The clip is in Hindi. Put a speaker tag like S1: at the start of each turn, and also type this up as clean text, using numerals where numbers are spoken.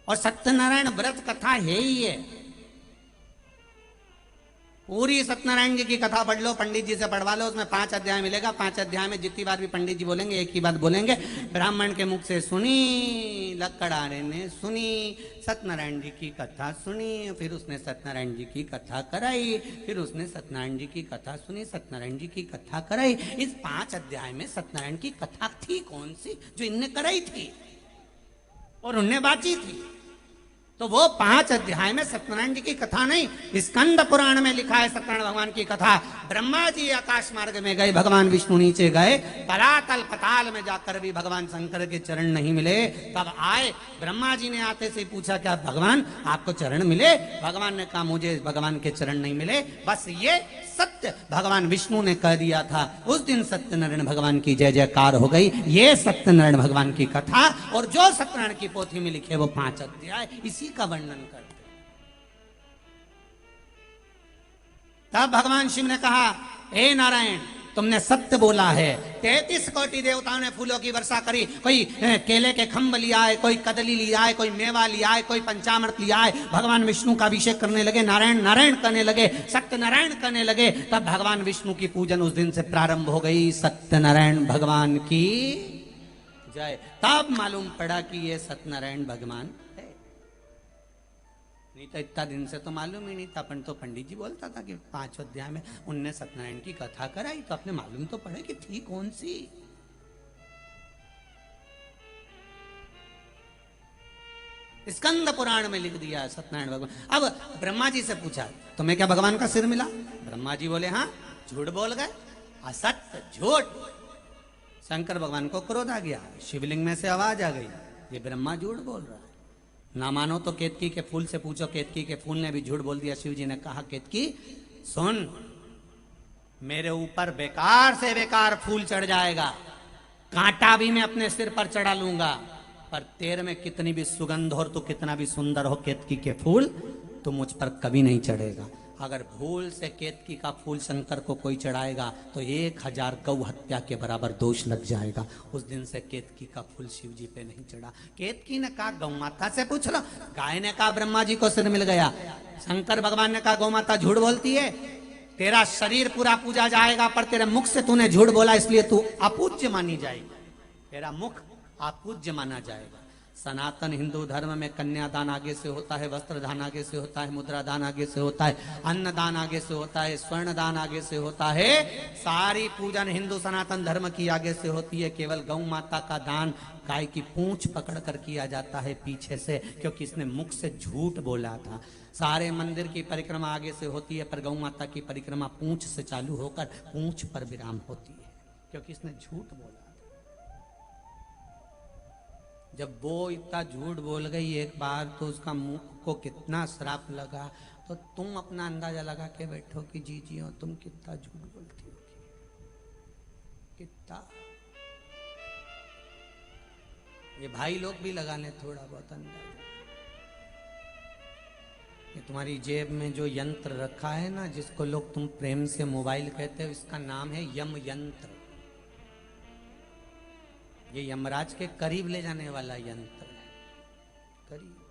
S1: और सत्यनारायण व्रत कथा है ही है। पूरी सत्यनारायण जी की कथा पढ़ लो, पंडित जी से पढ़वा लो, उसमें 5 अध्याय मिलेगा। 5 अध्याय में जितनी बार भी पंडित जी बोलेंगे एक ही बात बोलेंगे, ब्राह्मण के मुख से सुनी, लक्कड़ारे ने सुनी, सत्यनारायण जी की कथा सुनी, फिर उसने सत्यनारायण जी की कथा कराई, फिर उसने सत्यनारायण जी की कथा सुनी, सत्यनारायण जी की कथा कराई। इस 5 अध्याय में सत्यनारायण की कथा थी कौन सी जो इनने कराई थी और उनने बांची थी? तो वो 5 अध्याय में सत्यनारायण जी की कथा नहीं, स्कंद पुराण में लिखा है सत्यनारायण भगवान की कथा। ब्रह्मा जी आकाश मार्ग में गए, भगवान विष्णु नीचे गए, तलातल पताल में जाकर भी भगवान शंकर के चरण नहीं मिले। तब आए, ब्रह्मा जी ने आते से पूछा क्या भगवान आपको चरण मिले? भगवान ने कहा मुझे भगवान के चरण नहीं मिले। बस ये सत्य भगवान विष्णु ने कह दिया था। उस दिन सत्यनारायण भगवान की जय जयकार हो गई। ये सत्यनारायण भगवान की कथा, और जो सत्यनारायण की पोथी में लिखे वो 5 अध्याय इसी का वर्णन करते। तब भगवान शिव ने कहा हे नारायण तुमने सत्य बोला है। 33 कोटि देवताओं ने फूलों की वर्षा करी। कोई केले के खंभ लिया है, कोई कदली लिया है, कोई मेवा लिया है, कोई पंचामृत लिया है। भगवान विष्णु का अभिषेक करने लगे, नारायण नारायण करने लगे, सत्यनारायण करने लगे। तब भगवान विष्णु की पूजन उस दिन से प्रारंभ हो गई। सत्यनारायण भगवान की जय। तब मालूम पड़ा कि ये सत्यनारायण भगवान है, नहीं तो इतना दिन से तो मालूम ही नहीं था। अपन तो पंडित जी बोलता था कि 5 अध्याय में उनने सत्यनारायण की कथा कराई, तो अपने मालूम तो पड़े कि थी कौन सी। स्कंद पुराण में लिख दिया सत्यनारायण भगवान। अब ब्रह्मा जी से पूछा तुम्हें क्या भगवान का सिर मिला? ब्रह्मा जी बोले हाँ। झूठ बोल गए, असत्य झूठ। शंकर भगवान को क्रोध आ गया, शिवलिंग में से आवाज आ गई ये ब्रह्मा झूठ बोल रहा है। ना मानो तो केतकी के फूल से पूछो। केतकी के फूल ने भी झूठ बोल दिया। शिव जी ने कहा केतकी सुन, मेरे ऊपर बेकार से बेकार फूल चढ़ जाएगा, कांटा भी मैं अपने सिर पर चढ़ा लूंगा, पर तेरे में कितनी भी सुगंध हो, तो कितना भी सुंदर हो केतकी के फूल, तो मुझ पर कभी नहीं चढ़ेगा। अगर भूल से केतकी का फूल शंकर को कोई चढ़ाएगा तो 1000 गौ हत्या के बराबर दोष लग जाएगा। उस दिन से केतकी का फूल शिव जी पे नहीं चढ़ा। केतकी ने कहा गौ माता से पूछ लो। गाय ने कहा ब्रह्मा जी को सिर मिल गया। शंकर भगवान ने कहा गौ माता झूठ बोलती है, तेरा शरीर पूरा पूजा जाएगा, पर तेरे मुख से तूने झूठ बोला इसलिए तू अपूज्य मानी जाएगी। तेरा मुख अपूज्य माना जाएगा। सनातन हिंदू धर्म में कन्यादान आगे से होता है, वस्त्र दान आगे से होता है, मुद्रा दान आगे से होता है, अन्न दान आगे से होता है, स्वर्ण दान आगे से होता है। सारी पूजन हिंदू सनातन धर्म की आगे से होती है। केवल गौ माता का दान गाय की पूंछ पकड़ कर किया जाता है पीछे से, क्योंकि इसने मुख से झूठ बोला था। सारे मंदिर की परिक्रमा आगे से होती है, पर गौ माता की परिक्रमा पूंछ से चालू होकर पूंछ पर विराम होती है, क्योंकि इसने झूठ बोला। जब वो इतना झूठ बोल गई एक बार, तो उसका मुख को कितना श्राप लगा। तो तुम अपना अंदाजा लगा के बैठो कि जी हो तुम कितना झूठ बोलती हो, कितना। ये भाई लोग भी लगा ले थोड़ा बहुत अंदाजा। ये तुम्हारी जेब में जो यंत्र रखा है ना, जिसको लोग तुम प्रेम से मोबाइल कहते हो, इसका नाम है यम यंत्र। ये यमराज के करीब ले जाने वाला यंत्र है, करीब।